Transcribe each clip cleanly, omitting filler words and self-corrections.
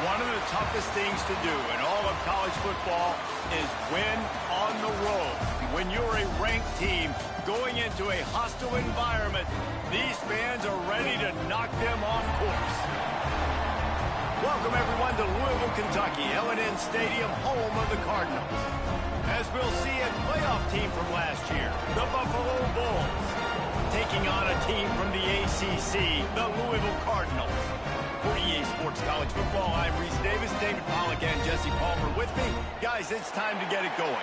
One of the toughest things to do in all of college football is win on the road. When you're a ranked team going into a hostile environment, these fans are ready to knock them off course. Welcome, everyone, to Louisville, Kentucky, L&N Stadium, home of the Cardinals. As we'll see, a playoff team from last year, the Buffalo Bulls, taking on a team from the ACC, the Louisville Cardinals. For EA Sports College Football, I'm Reese Davis, David Pollack, and Jesse Palmer with me. Guys, it's time to get it going.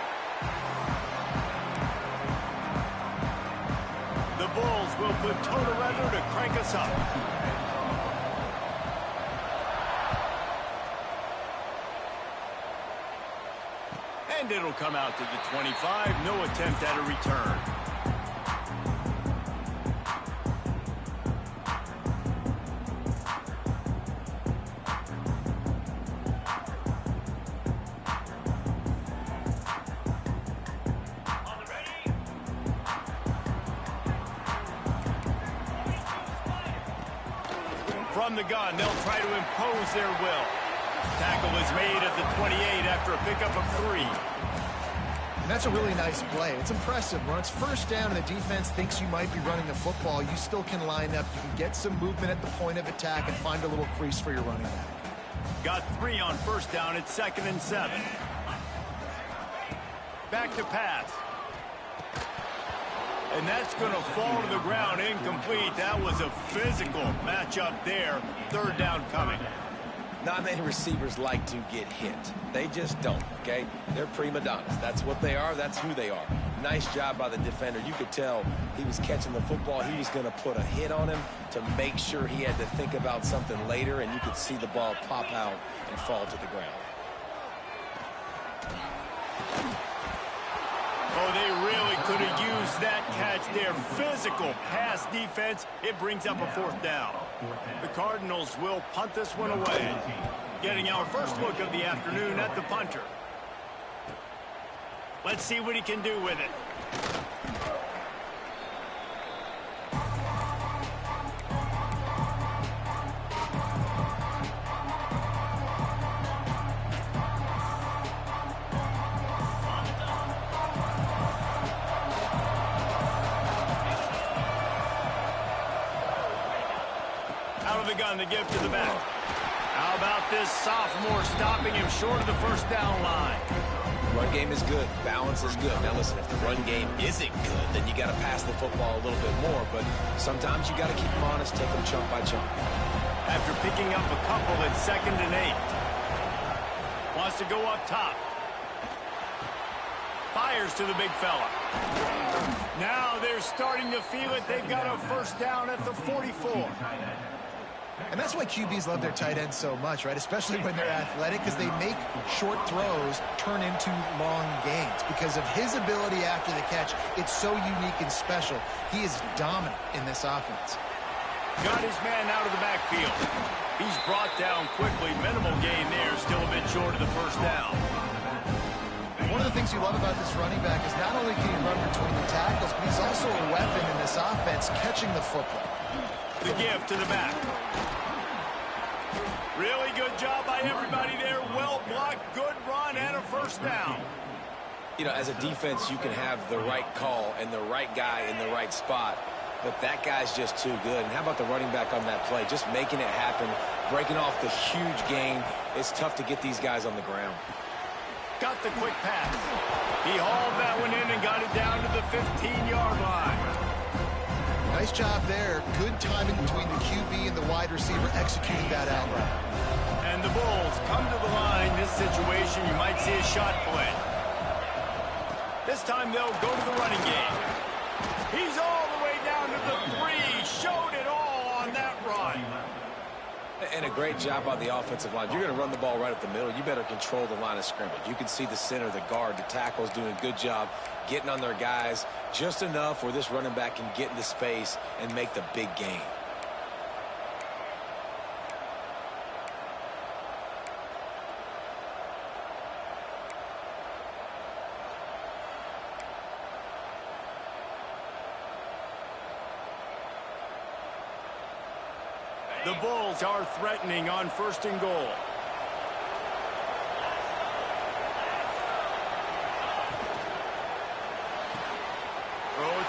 The Bulls will put toe to leather to crank us up. And it'll come out to the 25. No attempt at a return. From the gun, they'll try to impose their will. Tackle is made at the 28 after a pickup of 3. And that's a really nice play. It's impressive. When it's first down and the defense thinks you might be running the football, you still can line up. You can get some movement at the point of attack and find a little crease for your running back. Got 3 on first down at 2nd and 7. Back to pass. And that's going to fall to the ground incomplete. That was a physical matchup there. 3rd down coming. Not many receivers like to get hit. They just don't, okay? They're prima donnas. That's what they are. That's who they are. Nice job by the defender. You could tell he was catching the football. He was going to put a hit on him to make sure he had to think about something later, and you could see the ball pop out and fall to the ground. Oh, they really could have used that catch there. Physical pass defense. It brings up a 4th down. The Cardinals will punt this one away. Getting our first look of the afternoon at the punter. Let's see what he can do with it. Out of the gun, the give to the back. How about this sophomore stopping him short of the 1st down line? Run game is good. Balance is good. Now, listen, if the run game isn't good, then you got to pass the football a little bit more. But sometimes you got to keep them honest, take them chunk by chunk. After picking up a couple at 2nd and 8. Wants to go up top. Fires to the big fella. Now they're starting to feel it. They've got a 1st down at the 44. And that's why QBs love their tight ends so much, right? Especially when they're athletic, because they make short throws turn into long gains. Because of his ability after the catch, it's so unique and special. He is dominant in this offense. Got his man out of the backfield. He's brought down quickly. Minimal gain there, still a bit short of the 1st down. One of the things you love about this running back is not only can he run between the tackles, but he's also a weapon in this offense, catching the football. The give to the back. Really good job by everybody there. Well blocked, good run, and a 1st down. You know, as a defense, you can have the right call and the right guy in the right spot, but that guy's just too good. And how about the running back on that play? Just making it happen, breaking off the huge gain. It's tough to get these guys on the ground. Got the quick pass. He hauled that one in and got it down to the 15-yard line. Nice job there. Good timing between the QB and the wide receiver executing that out route. And the Bulls come to the line. This situation, you might see a shot play. This time they'll go to the running game. He's all the way down to the 3. Showed it all on that run. And a great job by the offensive line. If you're going to run the ball right up the middle, you better control the line of scrimmage. You can see the center, the guard, the tackles doing a good job getting on their guys just enough where this running back can get into space and make the big gain. The Bulls are threatening on 1st and goal.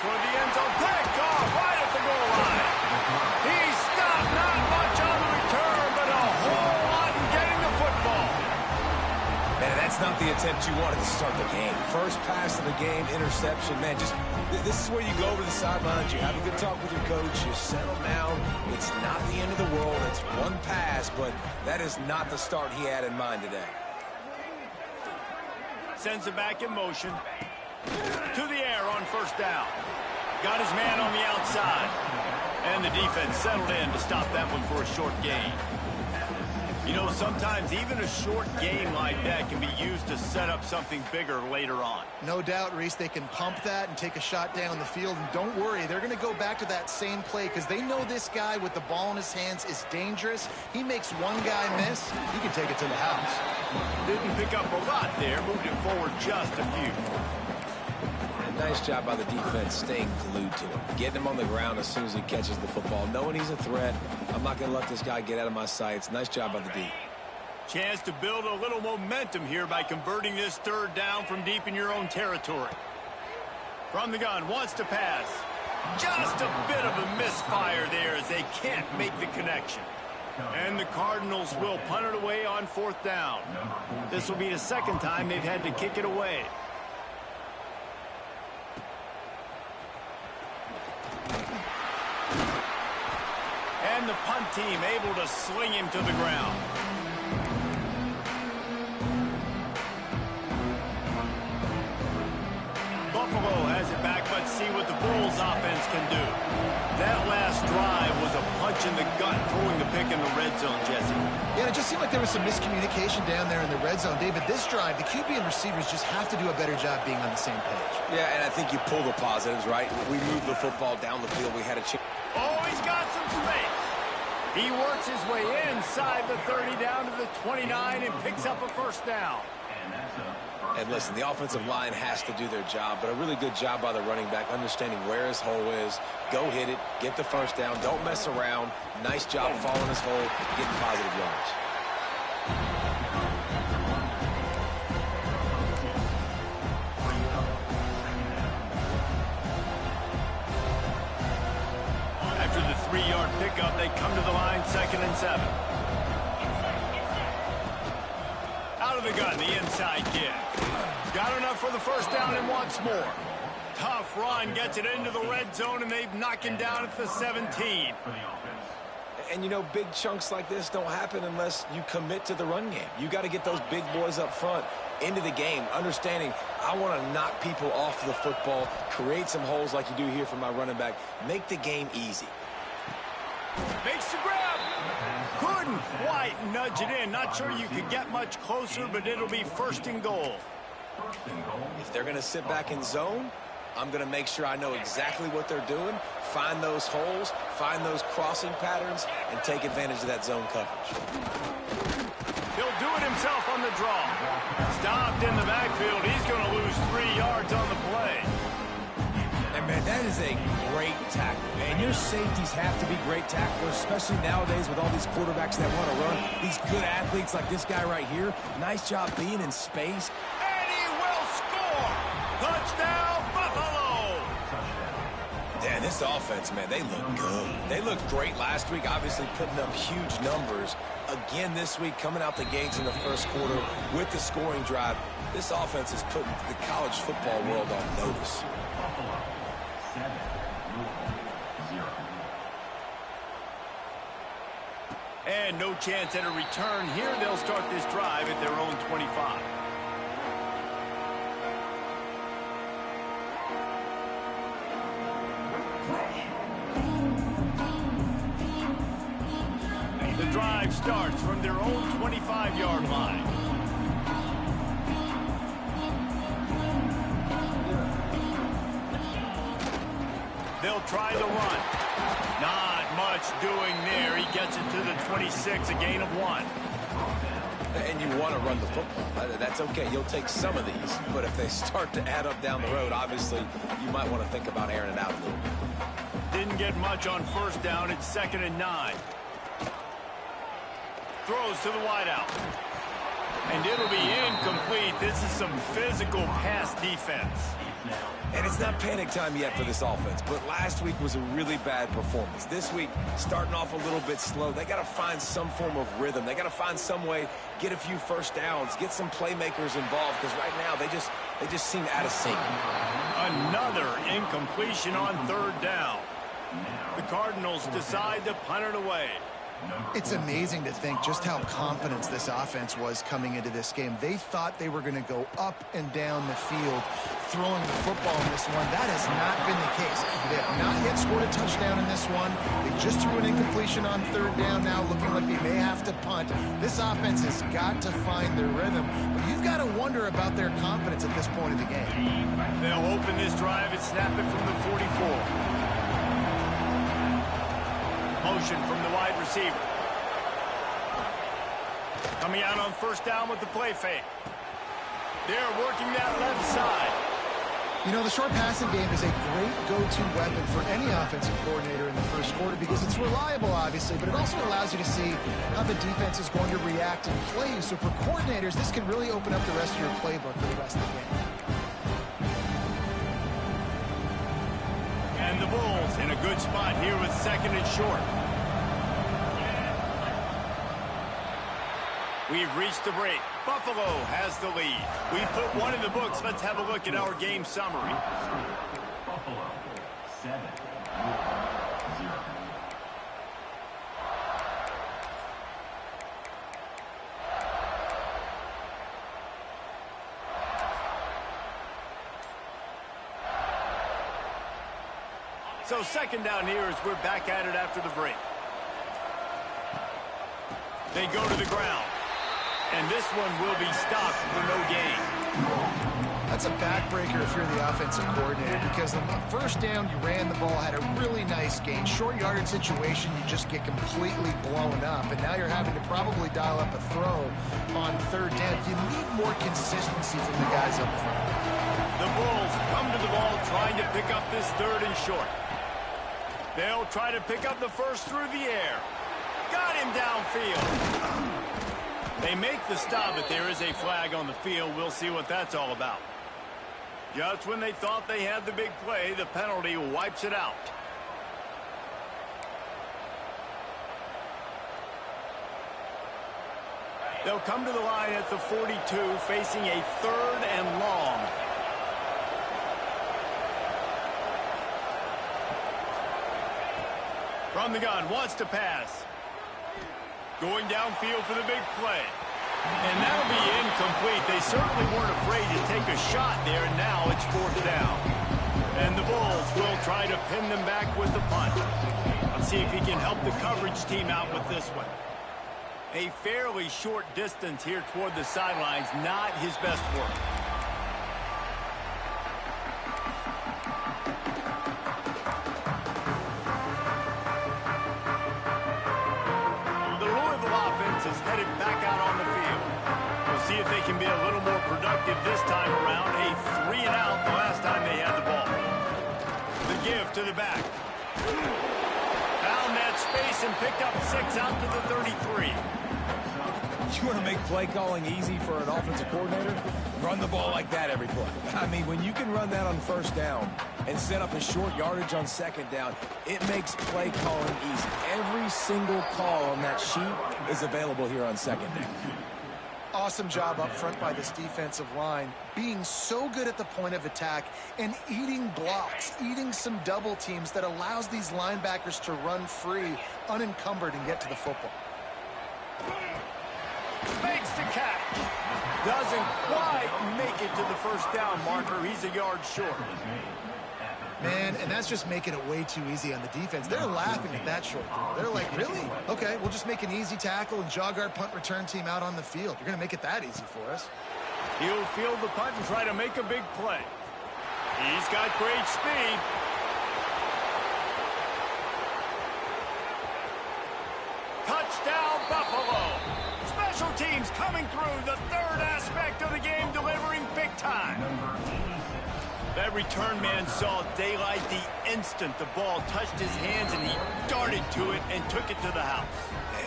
for the end zone. Pick off right at the goal line. He stopped, not much on the return, but a whole lot in getting the football. Man, that's not the attempt you wanted to start the game. First pass of the game, interception. Man, this is where you go over the sidelines. You have a good talk with your coach. You settle down. It's not the end of the world. It's one pass, but that is not the start he had in mind today. Sends it back in motion. To the air on first down. Got his man on the outside. And the defense settled in to stop that one for a short gain. You know, sometimes even a short game like that can be used to set up something bigger later on. No doubt, Reese, they can pump that and take a shot down the field. And don't worry, they're going to go back to that same play because they know this guy with the ball in his hands is dangerous. He makes one guy miss, he can take it to the house. Didn't pick up a lot there, moved it forward just a few. Nice job by the defense staying glued to him. Getting him on the ground as soon as he catches the football. Knowing he's a threat, I'm not going to let this guy get out of my sights. Nice job by the D. Chance to build a little momentum here by converting this third down from deep in your own territory. From the gun, wants to pass. Just a bit of a misfire there as they can't make the connection. And the Cardinals will punt it away on fourth down. This will be the second time they've had to kick it away. And the punt team able to sling him to the ground. Buffalo has it back. Let's see what the Bulls offense can do. That last drive was a punch in the gut, throwing the pick in the red zone, Jesse. Yeah, it just seemed like there was some miscommunication down there in the red zone. David, this drive, the QB and receivers just have to do a better job being on the same page. Yeah, and I think you pull the positives, right? We moved the football down the field. We had a chance. Oh, he's got some space. He works his way inside the 30 down to the 29 and picks up a first down. And listen, the offensive line has to do their job, but a really good job by the running back, understanding where his hole is. Go hit it, get the first down, don't mess around. Nice job following his hole, getting positive yards. After the 3-yard pickup, they come to the line, 2nd and 7. Out of the gun, the inside kid. Got enough for the first down and wants more. Tough run, gets it into the red zone, and they've knocked him down at the 17. And, you know, big chunks like this don't happen unless you commit to the run game. You got to get those big boys up front into the game, understanding I want to knock people off the football, create some holes like you do here for my running back, make the game easy. Makes the grab. Couldn't quite nudge it in. Not sure you could get much closer, but it'll be 1st and goal. If they're going to sit back in zone, I'm going to make sure I know exactly what they're doing, find those holes, find those crossing patterns, and take advantage of that zone coverage. He'll do it himself on the draw. Stopped in the backfield. He's going to lose 3 yards on the play. And, man, that is a great tackle. And your safeties have to be great tacklers, especially nowadays with all these quarterbacks that want to run. These good athletes like this guy right here. Nice job being in space. And he will score. Touchdown, Buffalo. Yeah, this offense, man, they look good. They looked great last week, obviously putting up huge numbers. Again this week, coming out the gates in the first quarter with the scoring drive. This offense is putting the college football world on notice. And no chance at a return here. They'll start this drive at their own 25. The drive starts from their own 25-yard line. They'll try the run. Not much doing there. He gets it to the 26, a gain of 1. And you want to run the football. That's okay. You'll take some of these. But if they start to add up down the road, obviously, you might want to think about airing it out a little bit. Didn't get much on first down. It's 2nd and 9. Throws to the wideout. And it'll be incomplete. This is some physical pass defense. And it's not panic time yet for this offense, but last week was a really bad performance. This week, starting off a little bit slow, they got to find some form of rhythm. They got to find some way, get a few first downs, get some playmakers involved, because right now they just seem out of sync. Another incompletion on third down. The Cardinals decide to punt it away. It's amazing to think just how confident this offense was coming into this game. They thought they were going to go up and down the field throwing the football in this one. That has not been the case. They have not yet scored a touchdown in this one. They just threw an incompletion on third down now, looking like they may have to punt. This offense has got to find their rhythm, but you've got to wonder about their confidence at this point of the game. They'll open this drive and snap it from the 44. Motion from the wide receiver. Coming out on first down with the play fake. They're working that left side. You know, the short passing game is a great go-to weapon for any offensive coordinator in the first quarter because it's reliable, obviously, but it also allows you to see how the defense is going to react and play. So for coordinators, this can really open up the rest of your playbook for the rest of the game. And the Bulls in a good spot here with second and short. We've reached the break. Buffalo has the lead. We've put one in the books. Let's have a look at our game summary. Buffalo 7-0. So second down here as we're back at it after the break. They go to the ground. And this one will be stopped for no gain. That's a backbreaker if you're the offensive coordinator because the first down you ran the ball, had a really nice gain. Short yardage situation, you just get completely blown up. And now you're having to probably dial up a throw on third down. You need more consistency from the guys up front. The Bulls come to the ball trying to pick up this third and short. They'll try to pick up the first through the air. Got him downfield. They make the stop, but there is a flag on the field. We'll see what that's all about. Just when they thought they had the big play, the penalty wipes it out. They'll come to the line at the 42, facing a third and long. From the gun, wants to pass. Going downfield for the big play. And that'll be incomplete. They certainly weren't afraid to take a shot there, and now it's fourth down. And the Bulls will try to pin them back with the punt. Let's see if he can help the coverage team out with this one. A fairly short distance here toward the sidelines, not his best work. Is headed back out on the field. We'll see if they can be a little more productive this time around. A 3-and-out the last time they had the ball. The give to the back. Found that space and picked up 6 out to the 33. You want to make play calling easy for an offensive coordinator? Run the ball like that every play. I mean, when you can run that on first down and set up a short yardage on second down, it makes play calling easy. Every single call on that sheet is available here on second down. Awesome job up front by this defensive line, being so good at the point of attack and eating blocks, eating some double teams that allows these linebackers to run free, unencumbered, and get to the football. Makes the catch. Doesn't quite make it to the first down marker. He's a yard short. Man, and that's just making it way too easy on the defense. They're laughing at that short throw. They're like, really? Okay, we'll just make an easy tackle and jog our punt return team out on the field. You're going to make it that easy for us. He'll field the punt and try to make a big play. He's got great speed. Touchdown, Buffalo. Special teams coming through, the third aspect of the game, delivering big time. That return man saw daylight the instant the ball touched his hands, and he darted to it and took it to the house.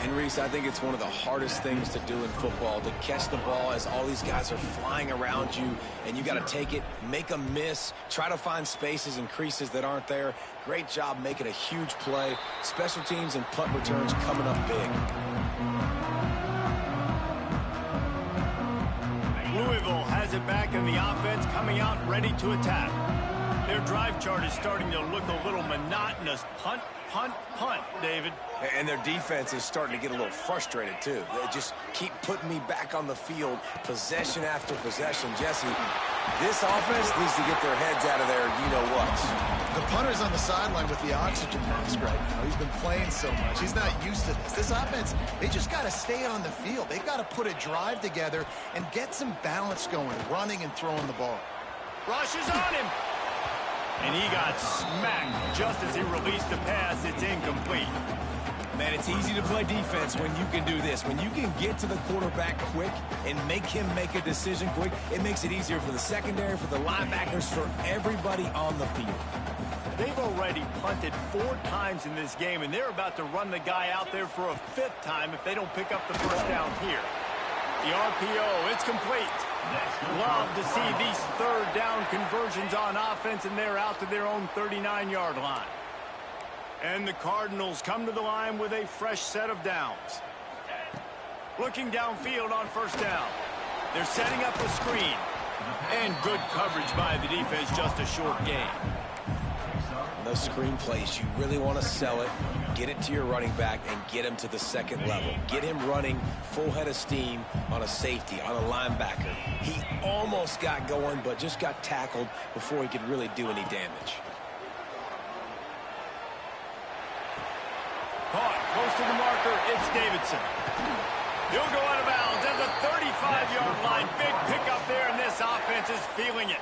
And Reese, I think it's one of the hardest things to do in football, to catch the ball as all these guys are flying around you, and you got to take it, make a miss, try to find spaces and creases that aren't there. Great job making a huge play. Special teams and punt returns coming up big. Louisville has it back in the offense, coming out ready to attack. Their drive chart is starting to look a little monotonous. Punt, punt, punt, David. And their defense is starting to get a little frustrated, too. They just keep putting me back on the field, possession after possession. Jesse, this offense needs to get their heads out of there, you-know-what. The punter's on the sideline with the oxygen mask right now. He's been playing so much. He's not used to this. This offense, they just got to stay on the field. They've got to put a drive together and get some balance going, running and throwing the ball. Rush is on him. And he got smacked just as he released the pass. It's incomplete. Man, it's easy to play defense when you can do this. When you can get to the quarterback quick and make him make a decision quick, it makes it easier for the secondary, for the linebackers, for everybody on the field. They've already punted 4 times in this game, and they're about to run the guy out there for a 5th time if they don't pick up the first down here. The RPO, it's complete. Love to see these 3rd down conversions on offense, and they're out to their own 39-yard line. And the Cardinals come to the line with a fresh set of downs. Looking downfield on first down. They're setting up a screen. And good coverage by the defense, just a short gain. Those screen plays, you really want to sell it, get it to your running back, and get him to the 2nd level. Get him running full head of steam on a safety, on a linebacker. He almost got going, but just got tackled before he could really do any damage. Caught close to the marker, it's Davidson. He'll go out of bounds at the 35-yard line. Big pickup there, and this offense is feeling it.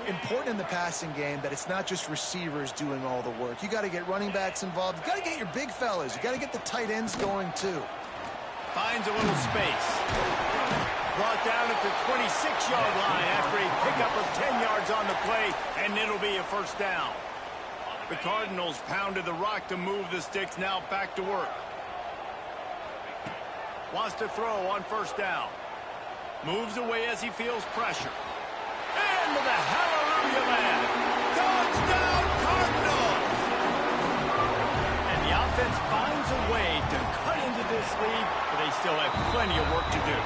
Important in the passing game that it's not just receivers doing all the work. You got to get running backs involved. You got to get your big fellas. You got to get the tight ends going too. Finds a little space. Brought down at the 26-yard line after a pickup of 10 yards on the play, and it'll be a first down. The Cardinals pounded the rock to move the sticks. Now back to work. Wants to throw on first down. Moves away as he feels pressure. And with a hallelujah land. Touchdown Cardinals! And the offense finds a way to cut into this lead, but they still have plenty of work to do.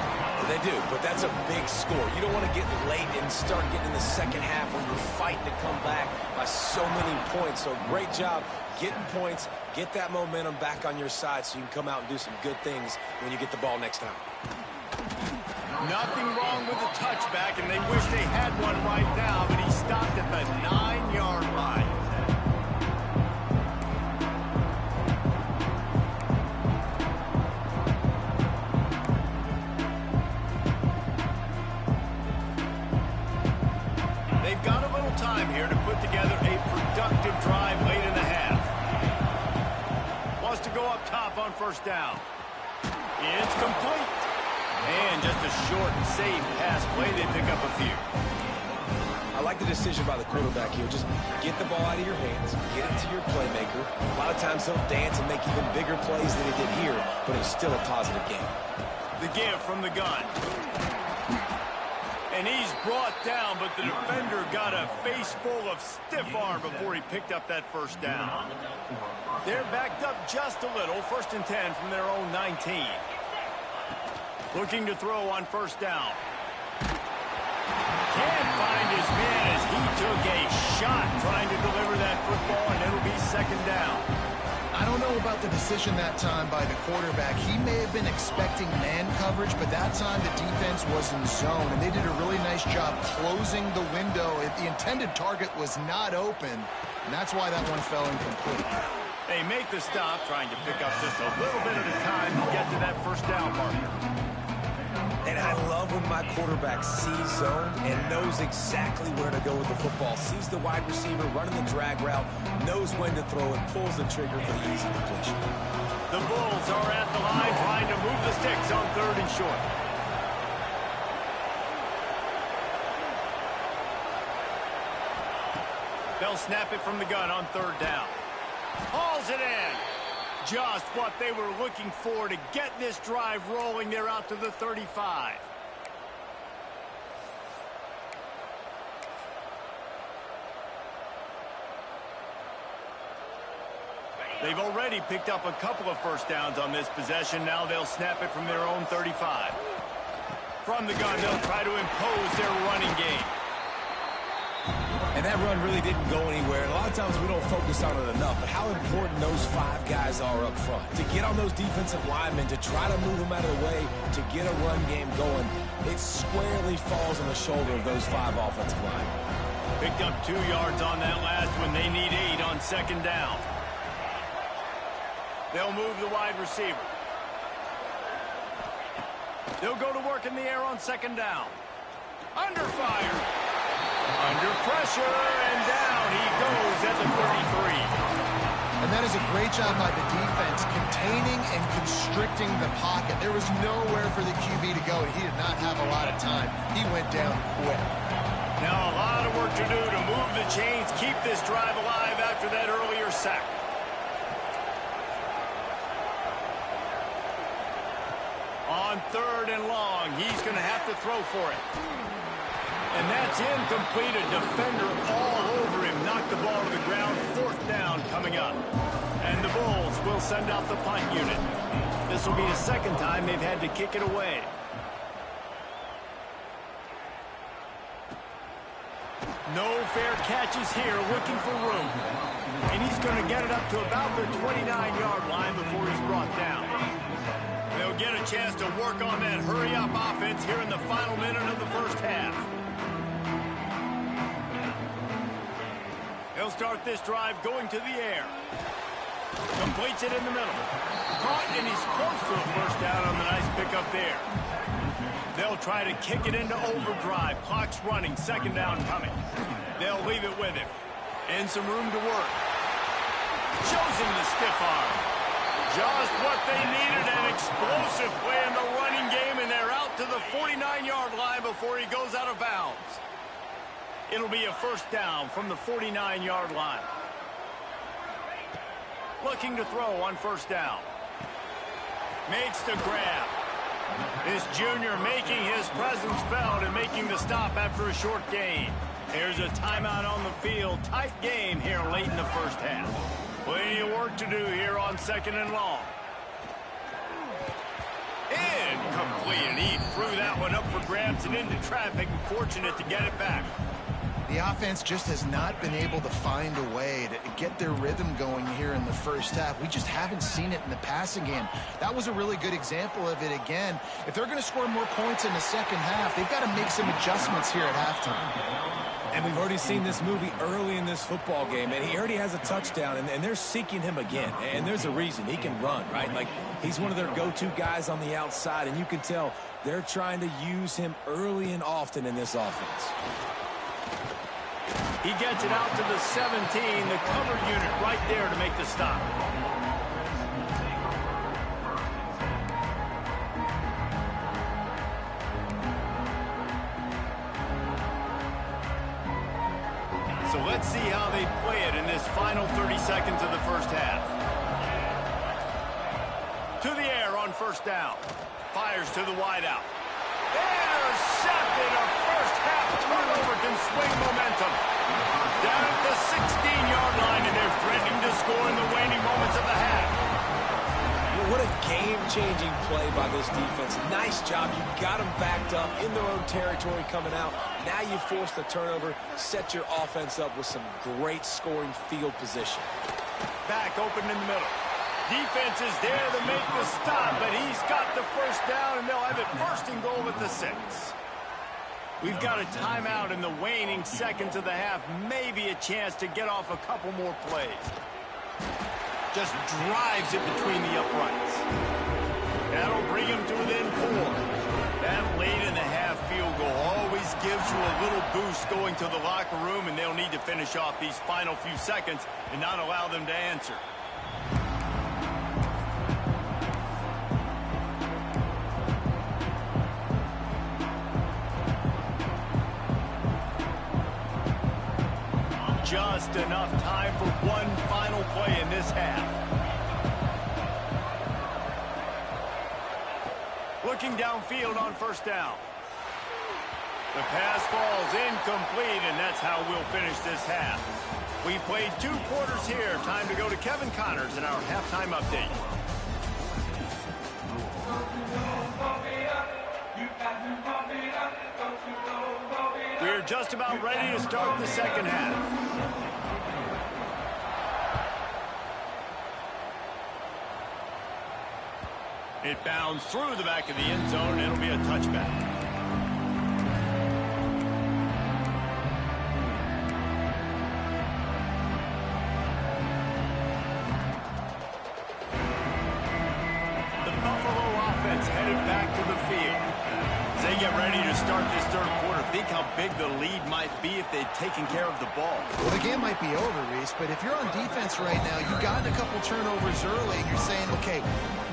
They do, but that's a big score. You don't want to get late and start getting in the second half when you're fighting to come back by so many points. So great job getting points, get that momentum back on your side so you can come out and do some good things when you get the ball next time. Nothing wrong with the touchback, and they wish they had one right now, but he stopped at the 9-yard line. They've got a little time here to put together a productive drive late in the half. Wants to go up top on first down. It's complete. And just a short and safe pass play. They pick up a few. I like the decision by the quarterback here. Just get the ball out of your hands, get it to your playmaker. A lot of times he'll dance and make even bigger plays than he did here, but it was still a positive game. The give from the gun. And he's brought down, but the defender got a face full of stiff arm before he picked up that first down. They're backed up just a little. 1st and 10 from their own 19. Looking to throw on first down. Can't find his man as he took a shot trying to deliver that football, and it'll be 2nd down. I don't know about the decision that time by the quarterback. He may have been expecting man coverage, but that time the defense was in zone, and they did a really nice job closing the window. The intended target was not open, and that's why that one fell incomplete. They make the stop, trying to pick up just a little bit at a time to get to that first down marker. And I love when my quarterback sees zone and knows exactly where to go with the football. Sees the wide receiver running the drag route, knows when to throw it, pulls the trigger for the easy completion. The Bulls are at the line trying to move the sticks on 3rd and short. They'll snap it from the gun on 3rd down. Hauls it in. Just what they were looking for to get this drive rolling. They're out to the 35. They've already picked up a couple of first downs on this possession. Now they'll snap it from their own 35. From the gun, they'll try to impose their running game. And that run really didn't go anywhere. And a lot of times we don't focus on it enough, but how important those 5 guys are up front. To get on those defensive linemen, to try to move them out of the way, to get a run game going, it squarely falls on the shoulder of those 5 offensive linemen. Picked up 2 yards on that last one. They need 8 on second down. They'll move the wide receiver. They'll go to work in the air on second down. Under fire. Under pressure, and down he goes at the 33. And that is a great job by the defense, containing and constricting the pocket. There was nowhere for the QB to go, and he did not have a lot of time. He went down quick. Now a lot of work to do to move the chains, keep this drive alive after that earlier sack. On third and long, he's going to have to throw for it. And that's incomplete. A defender all over him. Knocked the ball to the ground. Fourth down coming up. And the Bulls will send out the punt unit. This will be the second time they've had to kick it away. No fair catches here, looking for room. And he's going to get it up to about the 29-yard line before he's brought down. They'll get a chance to work on that hurry-up offense here in the final minute of the first half. He'll start this drive going to the air. Completes it in the middle. Caught, and he's close to a first down on the nice pickup there. They'll try to kick it into overdrive. Clock's running. Second down coming. They'll leave it with him. And some room to work. Shows him the stiff arm. Just what they needed, an explosive play in the running game, and they're out to the 49-yard line before he goes out of bounds. It'll be a first down from the 49-yard line. Looking to throw on first down. Makes the grab. This junior making his presence felt and making the stop after a short gain. There's a timeout on the field. Tight game here late in the first half. Plenty of work to do here on second and long. Incomplete, and he threw that one up for grabs and into traffic, and fortunate to get it back. The offense just has not been able to find a way to get their rhythm going here in the first half. We just haven't seen it in the passing game. That was a really good example of it again. If they're going to score more points in the second half, they've got to make some adjustments here at halftime. And we've already seen this movie early in this football game, and he already has a touchdown, and they're seeking him again. And there's a reason. He can run, right? Like, he's one of their go-to guys on the outside, and you can tell they're trying to use him early and often in this offense. He gets it out to the 17, the cover unit right there to make the stop. So let's see how they play it in this final 30 seconds of the first half. To the air on first down. Fires to the wideout. Intercepted. A first half turnover can swing momentum. Down at the 16-yard line, and they're threatening to score in the waning moments of the half. What a game-changing play by this defense. Nice job. You got them backed up in their own territory coming out. Now you force the turnover, set your offense up with some great scoring field position. Back open in the middle. Defense is there to make the stop, but he's got the first down, and they'll have it first and goal at the 6. We've got a timeout in the waning seconds of the half. Maybe a chance to get off a couple more plays. Just drives it between the uprights. That'll bring him to within 4. That late in the half field goal always gives you a little boost going to the locker room, and they'll need to finish off these final few seconds and not allow them to answer. Just enough time for one final play in this half. Looking downfield on first down. The pass falls incomplete, and that's how we'll finish this half. We played 2 quarters here. Time to go to Kevin Connors in our halftime update. We're just about ready to start the second half. It bounds through the back of the end zone. It'll be a touchback. Get ready to start this third quarter. Think how big the lead might be if they'd taken care of the ball. Well, the game might be over, Reese, but if you're on defense right now, you've gotten a couple turnovers early, and you're saying, okay,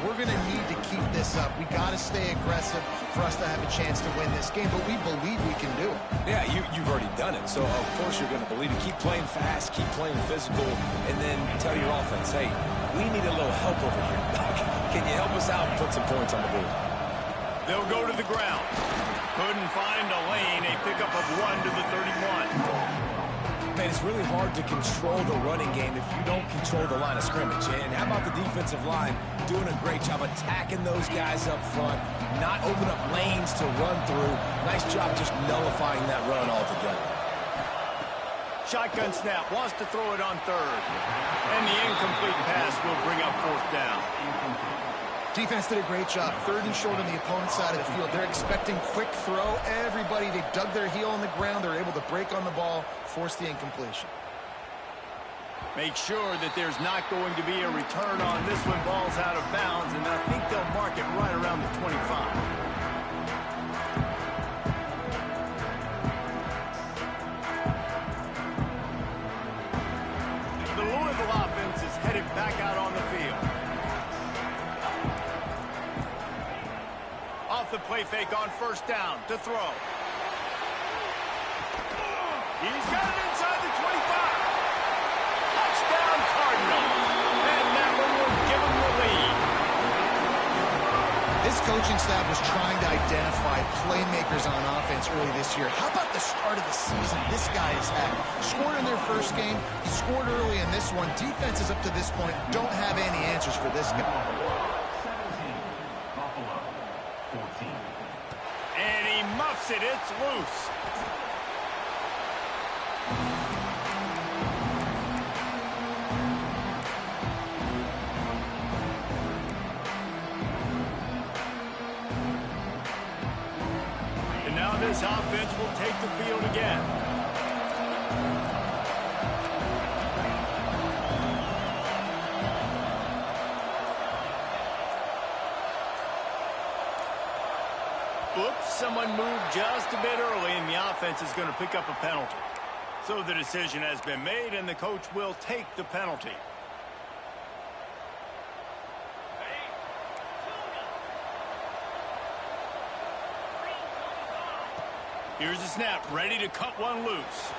we're going to need to keep this up. We got to stay aggressive for us to have a chance to win this game, but we believe we can do it. Yeah, you've already done it, so of course you're going to believe it. Keep playing fast, keep playing physical, and then tell your offense, hey, we need a little help over here. Can you help us out and put some points on the board? They'll go to the ground. Couldn't find a lane. A pickup of 1 to the 31. Man, it's really hard to control the running game if you don't control the line of scrimmage. And how about the defensive line doing a great job attacking those guys up front, not open up lanes to run through. Nice job just nullifying that run altogether. Shotgun snap, wants to throw it on third. And the incomplete pass will bring up fourth down. Defense did a great job. 3rd and short on the opponent's side of the field. They're expecting quick throw. Everybody, they dug their heel on the ground. They're able to break on the ball, force the incompletion. Make sure that there's not going to be a return on this when ball's out of bounds, and I think they'll mark it right around the 25. Back out on the field. Off the play fake on first down to throw. He's got it inside the 25. Touchdown Cardinals. And that one will give him the lead. This coaching staff was trying to identify playmakers on offense early this year. How about the start of the season this guy has had? Scored in their first game. He scored early in this one. Defenses up to this point don't have any answers for this guy. 17, Buffalo, 14. And he muffs it. It's loose. This offense will take the field again. Oops, someone moved just a bit early, and the offense is going to pick up a penalty. So the decision has been made, and the coach will take the penalty. Here's the snap, ready to cut one loose.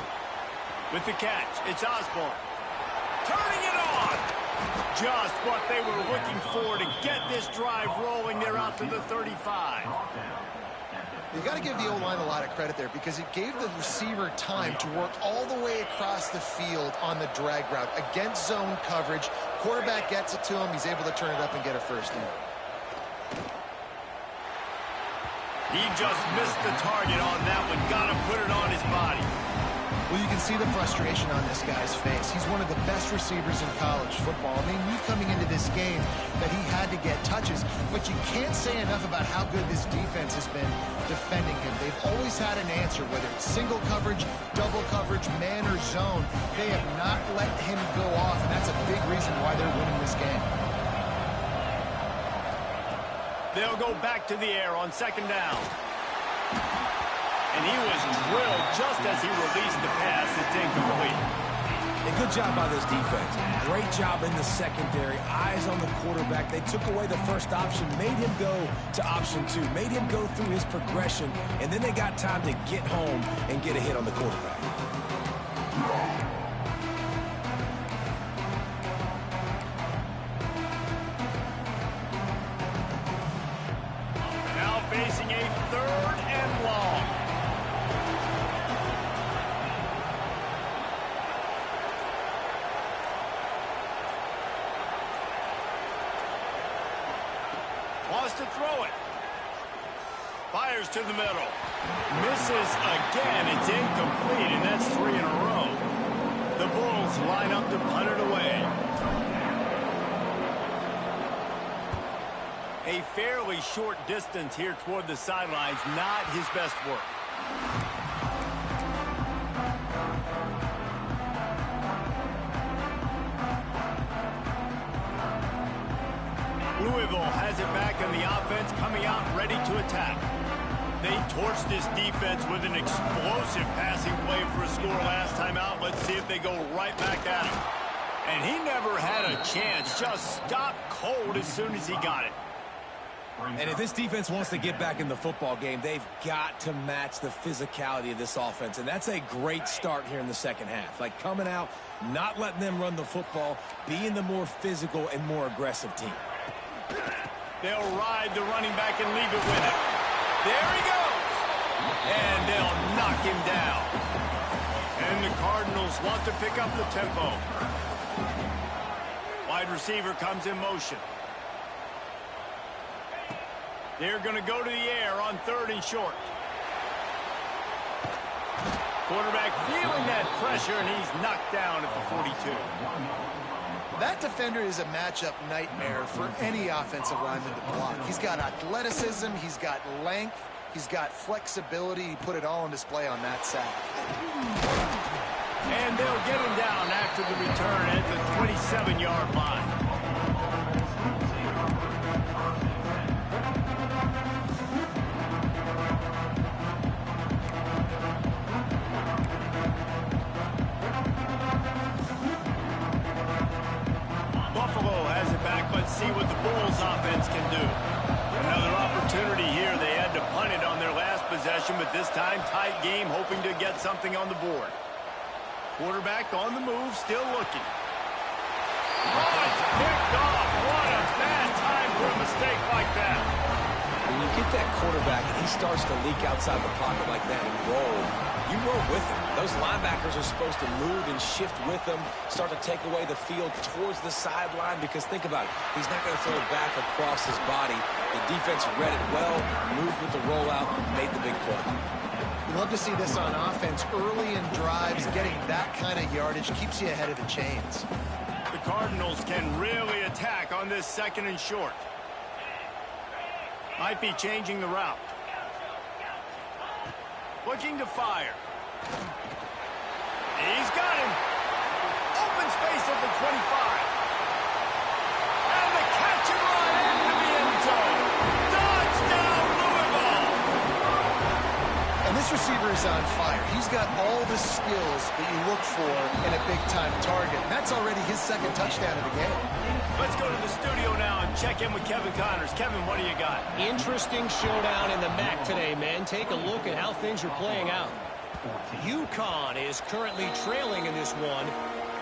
With the catch, it's Osborne. Turning it on! Just what they were looking for to get this drive rolling. They're out to the 35. You got to give the O-line a lot of credit there because it gave the receiver time to work all the way across the field on the drag route against zone coverage. Quarterback gets it to him. He's able to turn it up and get a first down. He just missed the target on that one. Got to put it on his body. Well, you can see the frustration on this guy's face. He's one of the best receivers in college football. I mean, knew coming into this game that he had to get touches, but you can't say enough about how good this defense has been defending him. They've always had an answer, whether it's single coverage, double coverage, man or zone. They have not let him go off, and that's a big reason why they're winning this game. They'll go back to the air on second down. And he was drilled just as he released the pass. It's incomplete. A good job by this defense. Great job in the secondary. Eyes on the quarterback. They took away the first option, made him go to option 2, made him go through his progression, and then they got time to get home and get a hit on the quarterback. Now 3rd and long. Wants to throw it. Fires to the middle. Misses again. It's incomplete, and that's 3 in a row. The Bulls line up to punt it away. A fairly short distance here toward the sidelines. Not his best work. Louisville has it back in the offense, coming out ready to attack. They torched this defense with an explosive passing play for a score last time out. Let's see if they go right back at him. And he never had a chance. Just stopped cold as soon as he got it. And if this defense wants to get back in the football game, they've got to match the physicality of this offense. And that's a great start here in the second half. Like coming out, not letting them run the football, being the more physical and more aggressive team. They'll ride the running back and leave it with him. There he goes. And they'll knock him down. And the Cardinals want to pick up the tempo. Wide receiver comes in motion. They're going to go to the air on 3rd and short. Quarterback feeling that pressure, and he's knocked down at the 42. That defender is a matchup nightmare for any offensive lineman to block. He's got athleticism, he's got length, he's got flexibility. He put it all on display on that sack. And they'll get him down after the return at the 27-yard line. Buffalo has it back. Let's see what the Bulls offense can do. Another opportunity here. They had to punt it on their last possession, but this time tight game, hoping to get something on the board. Quarterback on the move, still looking. Oh, it's picked off. What a bad time for a mistake like that. When you get that quarterback and he starts to leak outside the pocket like that and roll, you roll with him. Those linebackers are supposed to move and shift with him, start to take away the field towards the sideline, because think about it. He's not going to throw it back across his body. The defense read it well, moved with the rollout, made the big play. You love to see this on offense early in drives. Getting that kind of yardage keeps you ahead of the chains. The Cardinals can really attack on this 2nd and short. Might be changing the route. Looking to fire. He's got him. Open space at the 25. And the catch and run into the end zone. Touchdown, Louisville. And this receiver is on fire. He's got all the skills that you look for in a big-time target. And that's already his 2nd touchdown of the game. Let's go to the studio now and check in with Kevin Connors. Kevin, what do you got? Interesting showdown in the MAC today, man. Take a look at how things are playing out. UConn is currently trailing in this one,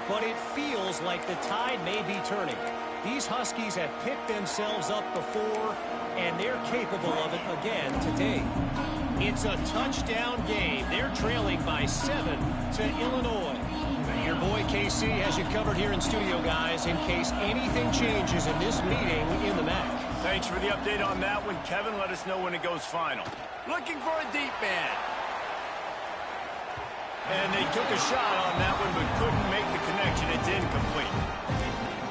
but it feels like the tide may be turning. These Huskies have picked themselves up before, and they're capable of it again today. It's a touchdown game. They're trailing by 7 to Illinois. Your boy KC has you covered here in studio, guys, in case anything changes in this meeting in the MAC. Thanks for the update on that one, Kevin. Let us know when it goes final. Looking for a deep man. And they took a shot on that one, but couldn't make the connection. It's incomplete.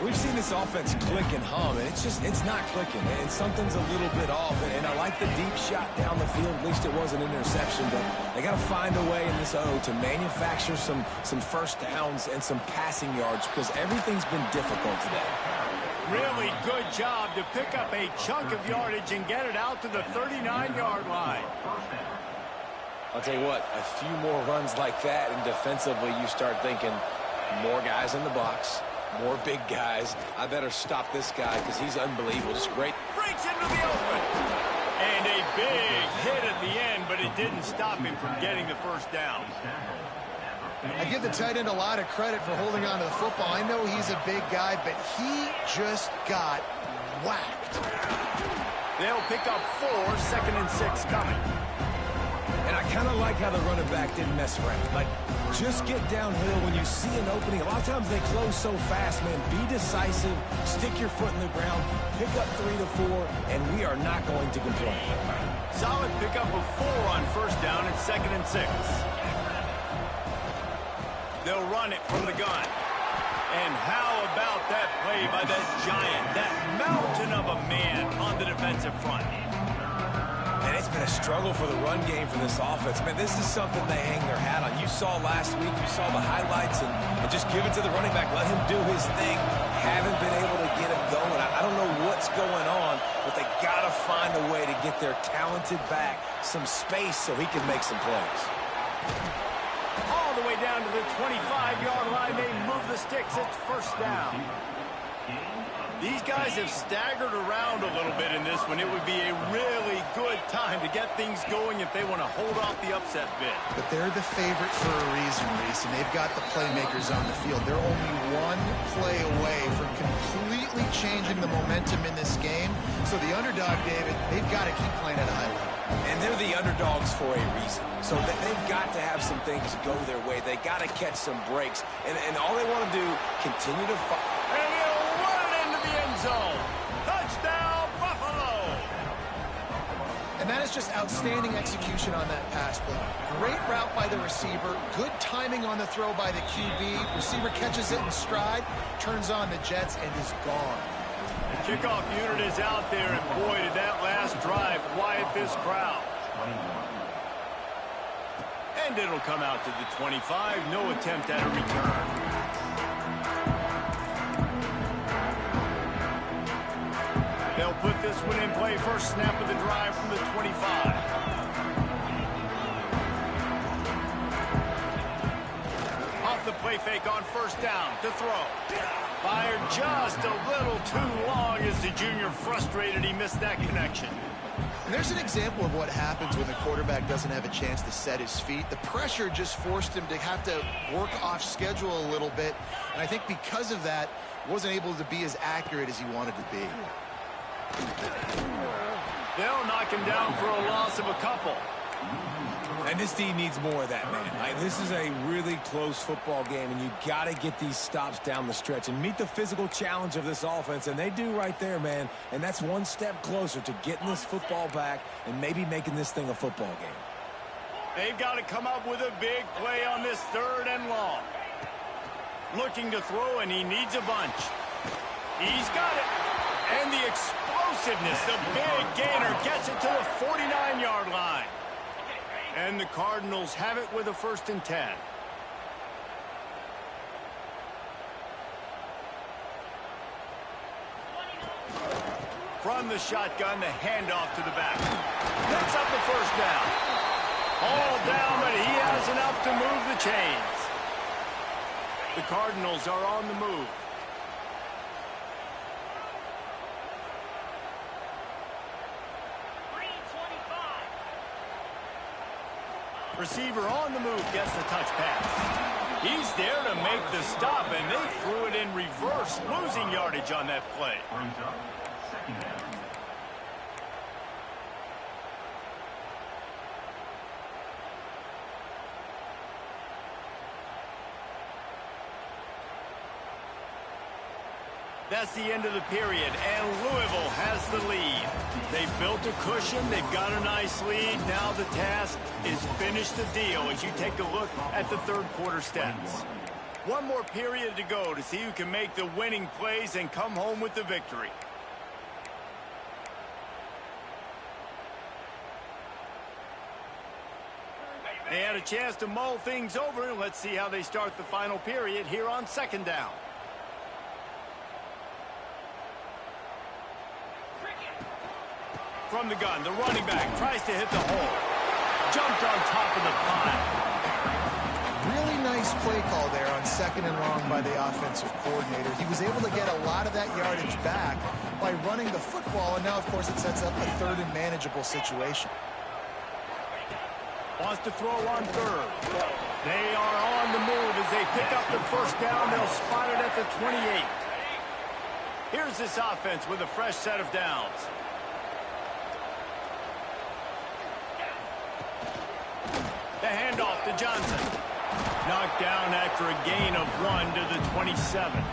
We've seen this offense click and hum, and it's not clicking, and something's a little bit off. And I like the deep shot down the field. At least it was an interception, but they got to find a way in this O to manufacture some first downs and some passing yards, because everything's been difficult today. Really good job to pick up a chunk of yardage and get it out to the 39-yard line. I'll tell you what, a few more runs like that, and defensively you start thinking more guys in the box, more big guys. I better stop this guy because he's unbelievable. Just great. Breaks into the open. And a big hit at the end, but it didn't stop him from getting the first down. I give the tight end a lot of credit for holding on to the football. I know he's a big guy, but he just got whacked. They'll pick up 4, 2nd and 6 coming. And I kind of like how the running back didn't mess around. Like, just get downhill when you see an opening. A lot of times they close so fast, man. Be decisive, stick your foot in the ground, pick up 3 to 4, and we are not going to complain. Solid pickup of 4 on 1st down and 2nd and 6. They'll run it from the gun. And how about that play by that giant, that mountain of a man on the defensive front? And it's been a struggle for the run game for this offense. Man, this is something they hang their hat on. You saw last week, you saw the highlights, and just give it to the running back. Let him do his thing. Haven't been able to get him going. I don't know what's going on, but they got to find a way to get their talented back some space so he can make some plays. All the way down to the 25-yard line. They move the sticks. It's 1st down. These guys have staggered around a little bit in this one. It would be a really good time to get things going if they want to hold off the upset bid. But they're the favorite for a reason, Reese, and they've got the playmakers on the field. They're only one play away from completely changing the momentum in this game. So the underdog, David, they've got to keep playing at a high level. And they're the underdogs for a reason. So they've got to have some things go their way. They got to catch some breaks. And all they want to do, continue to fight. And he'll run it into the end zone. Touchdown, Buffalo! And that is just outstanding execution on that pass play. Great route by the receiver. Good timing on the throw by the QB. Receiver catches it in stride, turns on the jets, and is gone. The kickoff unit is out there, and boy, did that last drive quiet this crowd. And it'll come out to the 25. No attempt at a return. They'll put this one in play. First snap of the drive from the 25. Off the play fake on 1st down to throw. Fired just a little too long as the junior frustrated. He missed that connection. And there's an example of what happens when the quarterback doesn't have a chance to set his feet. The pressure just forced him to have to work off schedule a little bit. And I think because of that, wasn't able to be as accurate as he wanted to be. They'll knock him down for a loss of a couple. And this team needs more of that, man. Like, this is a really close football game, and you got to get these stops down the stretch and meet the physical challenge of this offense, and they do right there, man. And that's one step closer to getting this football back and maybe making this thing a football game. They've got to come up with a big play on this 3rd and long. Looking to throw, and he needs a bunch. He's got it. And the explosiveness, the big gainer, gets it to the 49-yard line. And the Cardinals have it with a 1st and 10. From the shotgun, the handoff to the back. Picks up the 1st down. All down, but he has enough to move the chains. The Cardinals are on the move. Receiver on the move gets the touch pass. He's there to make the stop, and they threw it in reverse, losing yardage on that play. Brings up 2nd down. That's the end of the period, and Louisville has the lead. They've built a cushion. They've got a nice lead. Now the task is finish the deal as you take a look at the 3rd quarter stats. One more period to go to see who can make the winning plays and come home with the victory. They had a chance to mull things over. Let's see how they start the final period here on 2nd down. From the gun, the running back tries to hit the hole. Jumped on top of the pile. Really nice play call there on 2nd and long by the offensive coordinator. He was able to get a lot of that yardage back by running the football, and now, of course, it sets up a 3rd and manageable situation. Wants to throw on 3rd. They are on the move as they pick up the 1st down. They'll spot it at the 28. Here's this offense with a fresh set of downs. to Johnson. Knocked down after a gain of 1 to the 27.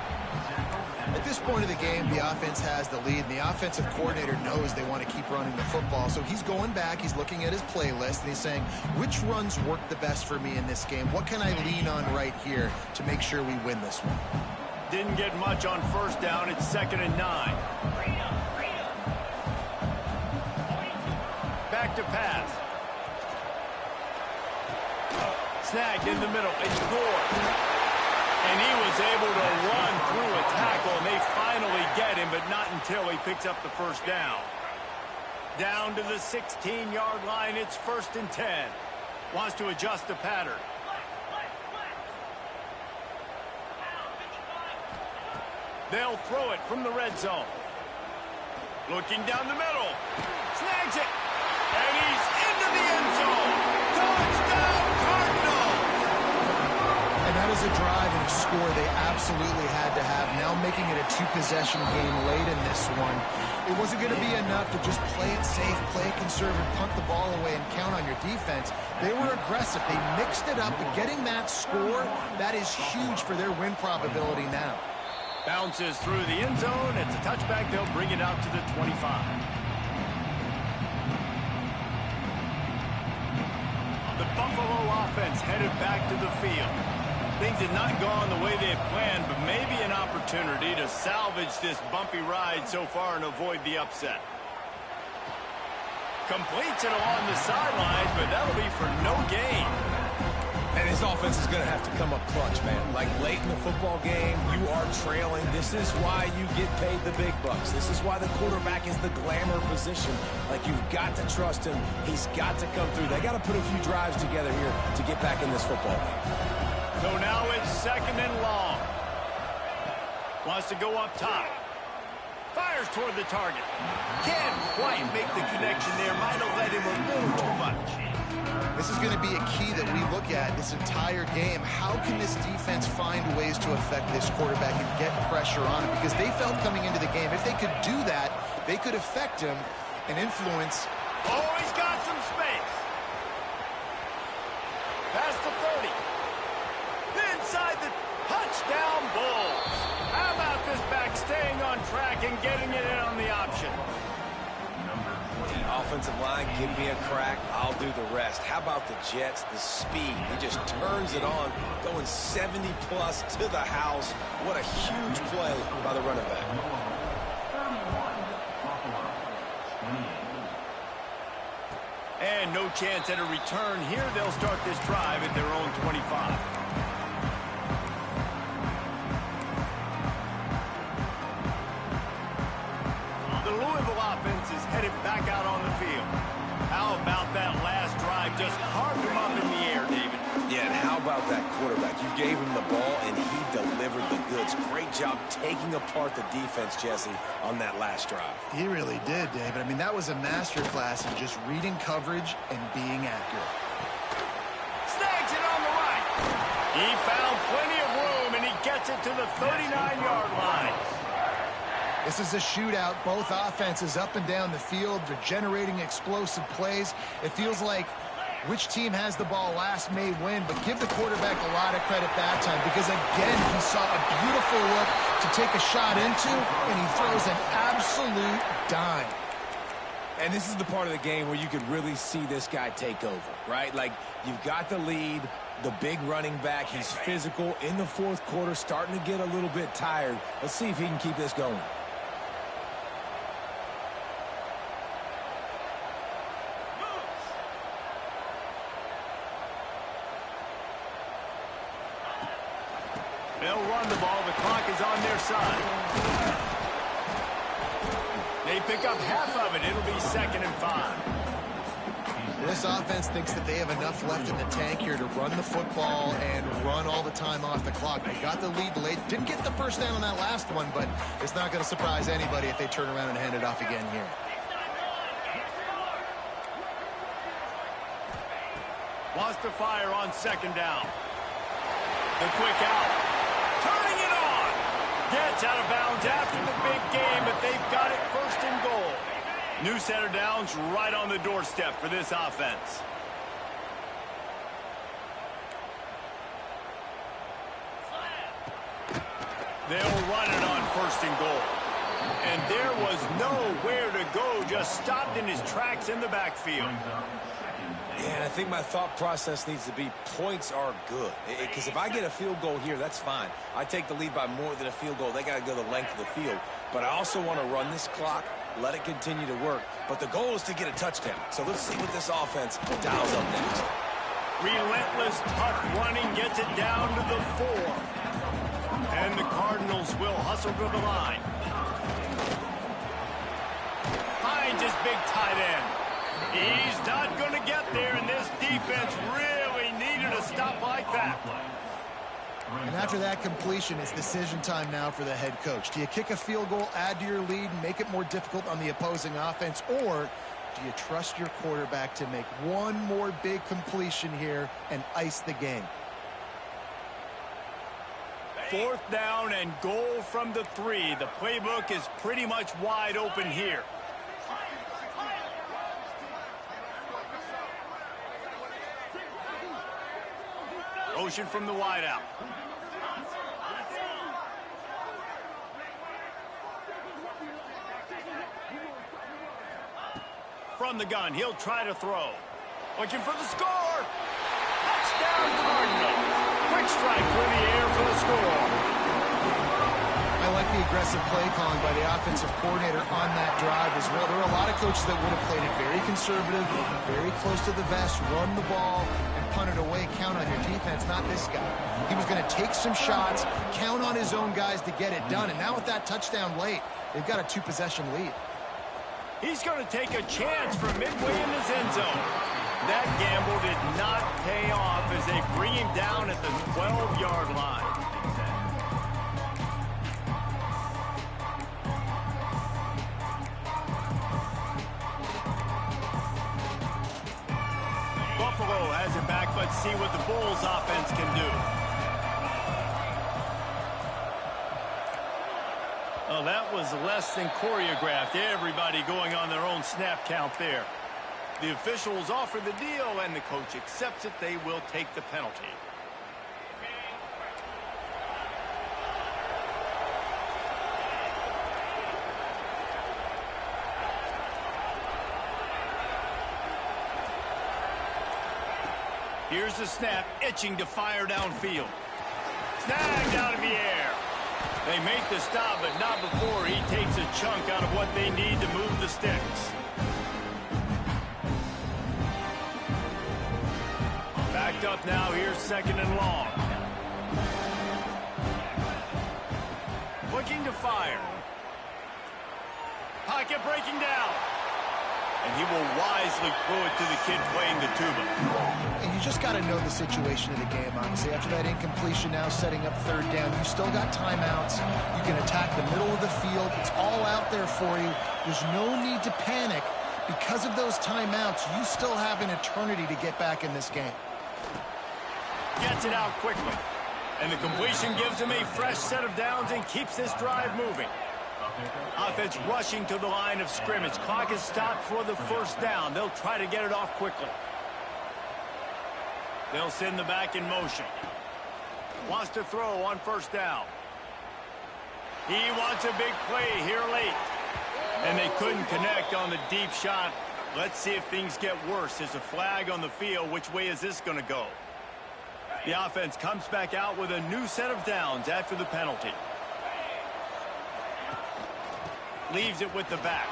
At this point of the game, the offense has the lead, and the offensive coordinator knows they want to keep running the football. So he's going back, he's looking at his playlist, and he's saying, which runs work the best for me in this game? What can I lean on right here to make sure we win this one? Didn't get much on first down. It's 2nd and 9. Back to pass. Snagged in the middle. It's scored. And he was able to run through a tackle, and they finally get him, but not until he picks up the first down. Down to the 16-yard line. It's 1st and 10. Wants to adjust the pattern. They'll throw it from the red zone. Looking down the middle. Snags it. And he's into the end zone. Touchdown, Cardinals! And that is a drive and a score they absolutely had to have. Now making it a 2-possession game late in this one. It wasn't going to be enough to just play it safe, play it conservative, punt the ball away, and count on your defense. They were aggressive. They mixed it up, but getting that score, that is huge for their win probability now. Bounces through the end zone. It's a touchback. They'll bring it out to the 25. The Buffalo offense headed back to the field. Things had not gone the way they had planned, but maybe an opportunity to salvage this bumpy ride so far and avoid the upset. Completes it along the sidelines, but that'll be for no gain. And this offense is going to have to come up clutch, man. Like late in the football game, you are trailing. This is why you get paid the big bucks. This is why the quarterback is the glamour position. Like, you've got to trust him. He's got to come through. They got to put a few drives together here to get back in this football game. So now it's 2nd and long. Wants to go up top. Fires toward the target. Can't quite make the connection there. Might have let him a little too much. This is going to be a key that we look at this entire game. How can this defense find ways to affect this quarterback and get pressure on him? Because they felt coming into the game, if they could do that, they could affect him and influence. Oh, he's got some space. Past the 30. Inside the touchdown Bulls. How about this back staying on track and getting it in on the option? Offensive line, give me a crack, I'll do the rest. How about the Jets, the speed? He just turns it on, going 70-plus to the house. What a huge play by the running back. And no chance at a return here. They'll start this drive at their own 25. The Louisville offense is headed back out on the field. How about that last drive? Just carved him up in the air, David. Yeah, and how about that quarterback? You gave him the ball, and he delivered the goods. Great job taking apart the defense, Jesse, on that last drive. He really did, David. I mean, that was a masterclass in just reading coverage and being accurate. Snags it on the right. He found plenty of room, and he gets it to the 39-yard line. This is a shootout. Both offenses up and down the field. They're generating explosive plays. It feels like which team has the ball last may win, but give the quarterback a lot of credit that time because, again, he saw a beautiful look to take a shot into, and he throws an absolute dime. And this is the part of the game where you could really see this guy take over, right? Like, you've got the lead, the big running back. He's physical in the fourth quarter, starting to get a little bit tired. Let's see if he can keep this going. They'll run the ball. The clock is on their side. They pick up half of it. It'll be 2nd and 5. This offense thinks that they have enough left in the tank here to run the football and run all the time off the clock. They got the lead late. Didn't get the first down on that last one, but it's not going to surprise anybody if they turn around and hand it off again here. Wants to fire on 2nd down. The quick out. Turning it on. Gets out of bounds after the big game, but they've got it 1st and goal. New set of downs right on the doorstep for this offense. They'll run it on 1st and goal. And there was nowhere to go, just stopped in his tracks in the backfield. Yeah, and I think my thought process needs to be points are good. Because if I get a field goal here, that's fine. I take the lead by more than a field goal. They got to go the length of the field. But I also want to run this clock, let it continue to work. But the goal is to get a touchdown. So let's see what this offense dials up next. Relentless, tough running gets it down to the 4. And the Cardinals will hustle to the line. Finds his big tight end. He's not going to get there, and this defense really needed a stop like that. And after that completion, it's decision time now for the head coach. Do you kick a field goal, add to your lead, and make it more difficult on the opposing offense, or do you trust your quarterback to make one more big completion here and ice the game? 4th down and goal from the 3. The playbook is pretty much wide open here. Motion from the wideout. From the gun, he'll try to throw. Looking for the score. Touchdown Cardinals. Quick strike through the air for the score. I like the aggressive play calling by the offensive coordinator on that drive as well. There are a lot of coaches that would have played it very conservative, very close to the vest, run the ball, and punt it away, count on your defense, not this guy. He was going to take some shots, count on his own guys to get it done, and now with that touchdown late, they've got a 2-possession lead. He's going to take a chance from midway in his end zone. That gamble did not pay off as they bring him down at the 12-yard line. Buffalo has it back, but see what the Bulls offense can do. Oh, that was less than choreographed. Everybody going on their own snap count there. The officials offer the deal, and the coach accepts it. They will take the penalty. Here's the snap, itching to fire downfield. Snagged out of the air. They make the stop, but not before he takes a chunk out of what they need to move the sticks. Backed up now, here's 2nd and long. Looking to fire. Pocket breaking down. And he will wisely throw it to the kid playing the tuba. And you just got to know the situation of the game, honestly. After that incompletion now setting up 3rd down, you still got timeouts. You can attack the middle of the field. It's all out there for you. There's no need to panic. Because of those timeouts, you still have an eternity to get back in this game. Gets it out quickly. And the completion gives him a fresh set of downs and keeps this drive moving. Offense rushing to the line of scrimmage. Clock is stopped for the 1st down. They'll try to get it off quickly. They'll send the back in motion. Wants to throw on 1st down. He wants a big play here late. And they couldn't connect on the deep shot. Let's see if things get worse. There's a flag on the field. Which way is this going to go? The offense comes back out with a new set of downs after the penalty. Leaves it with the back.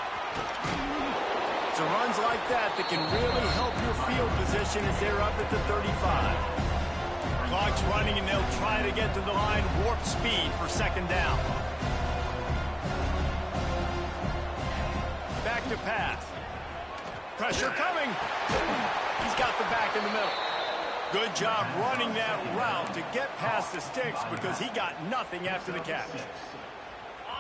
So runs like that can really help your field position as they're up at the 35. Clock's running, and they'll try to get to the line. Warp speed for 2nd down. Back to pass. Pressure coming. He's got the back in the middle. Good job running that route to get past the sticks because he got nothing after the catch.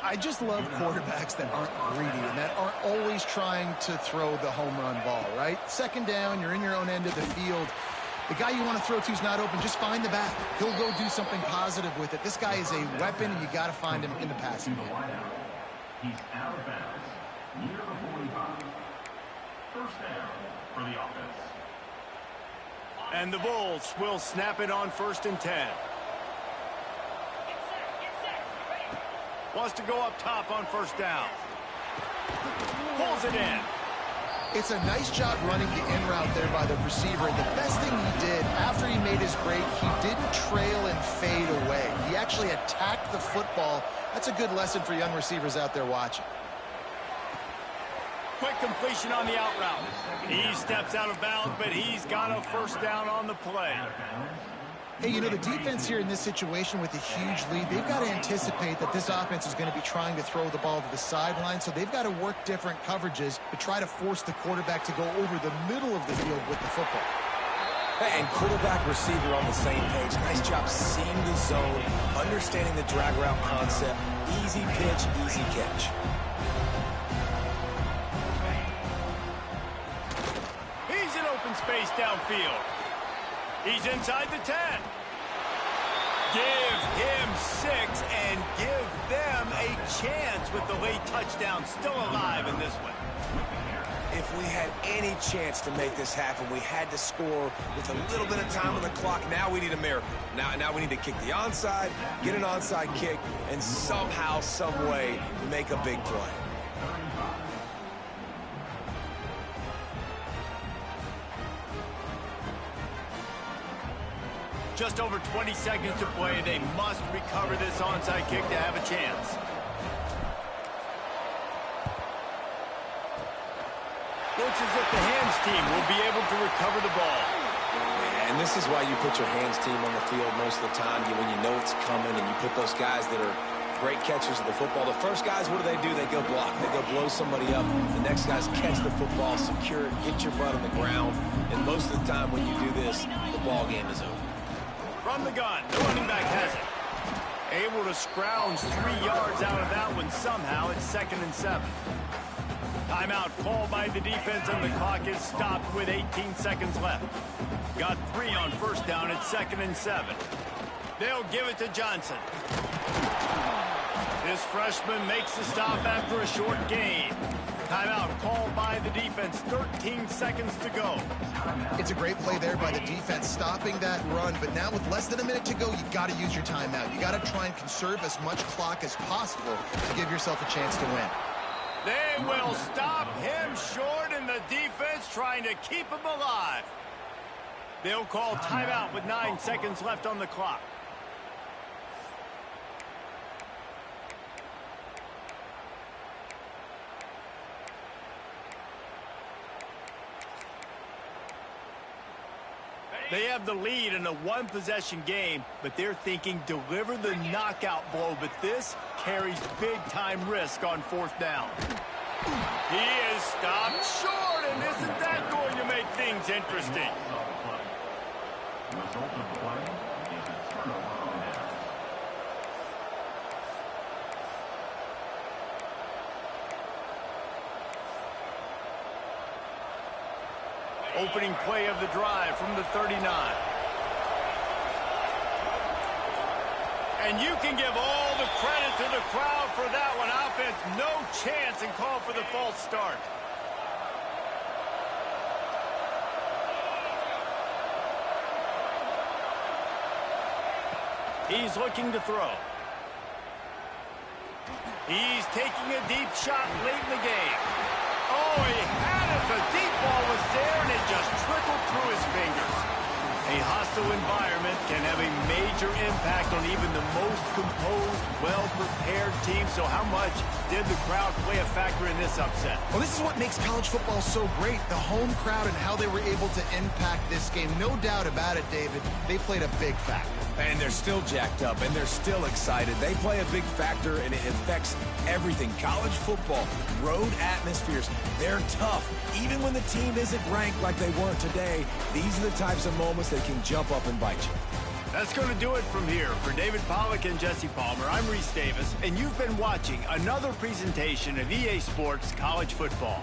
I just love quarterbacks that aren't greedy and that aren't always trying to throw the home run ball, right? 2nd down, you're in your own end of the field. The guy you want to throw to is not open. Just find the back. He'll go do something positive with it. This guy is a weapon, and you got to find him in the passing game. He's out of bounds near the 45. 1st down for the offense. And the Bulls will snap it on 1st and 10. Wants to go up top on first down. Pulls it in. It's a nice job running the in route there by the receiver. And the best thing he did after he made his break, he didn't trail and fade away. He actually attacked the football. That's a good lesson for young receivers out there watching. Quick completion on the out route. He steps out of bounds, but he's got a first down on the play. Hey, you know, the defense here in this situation with a huge lead, they've got to anticipate that this offense is going to be trying to throw the ball to the sideline, so they've got to work different coverages to try to force the quarterback to go over the middle of the field with the football. And quarterback receiver on the same page. Nice job seeing the zone, understanding the drag route concept. Easy pitch, easy catch. He's in open space downfield. He's inside the 10. Give him 6 and give them a chance with the late touchdown still alive in this one. If we had any chance to make this happen, we had to score with a little bit of time on the clock. Now we need a miracle. Now we need to kick the onside, get an onside kick, and somehow, some way, make a big play. Just over 20 seconds to play. They must recover this onside kick to have a chance. Looks as if the hands team will be able to recover the ball. And this is why you put your hands team on the field most of the time. When you know it's coming and you put those guys that are great catchers of the football. The first guys, what do? They go block. They go blow somebody up. The next guys catch the football, secure it, get your butt on the ground. And most of the time when you do this, the ball game is over. From the gun, the running back has it. Able to scrounge 3 yards out of that one somehow. It's 2nd and 7. Timeout called by the defense, and the clock is stopped with 18 seconds left. Got 3 on first down. It's 2nd and 7. They'll give it to Johnson. This freshman makes the stop after a short gain. Timeout called by the defense. 13 seconds to go. It's a great play there by the defense, stopping that run. But now with less than a minute to go, you got to use your timeout. You got to try and conserve as much clock as possible to give yourself a chance to win. They will stop him short, and the defense trying to keep him alive. They'll call timeout with 9 seconds left on the clock. They have the lead in a one-possession game, but they're thinking deliver the knockout blow. But this carries big-time risk on 4th down. He is stopped short, and isn't that going to make things interesting? The result of the play is a turnover on down. Opening play of the drive from the 39. And you can give all the credit to the crowd for that one. Offense, no chance, and call for the false start. He's looking to throw. He's taking a deep shot late in the game. Oh, he had it. The deep ball was there, and it just trickled through his fingers. A hostile environment can have a major impact on even the most composed, well-prepared team. So how much did the crowd play a factor in this upset? Well, this is what makes college football so great, the home crowd and how they were able to impact this game. No doubt about it, David. They played a big factor. And they're still jacked up, and they're still excited. They play a big factor, and it affects everything. College football, road atmospheres, they're tough. Even when the team isn't ranked like they weren't today, these are the types of moments that can jump up and bite you. That's going to do it from here. For David Pollack and Jesse Palmer, I'm Reese Davis, and you've been watching another presentation of EA Sports College Football.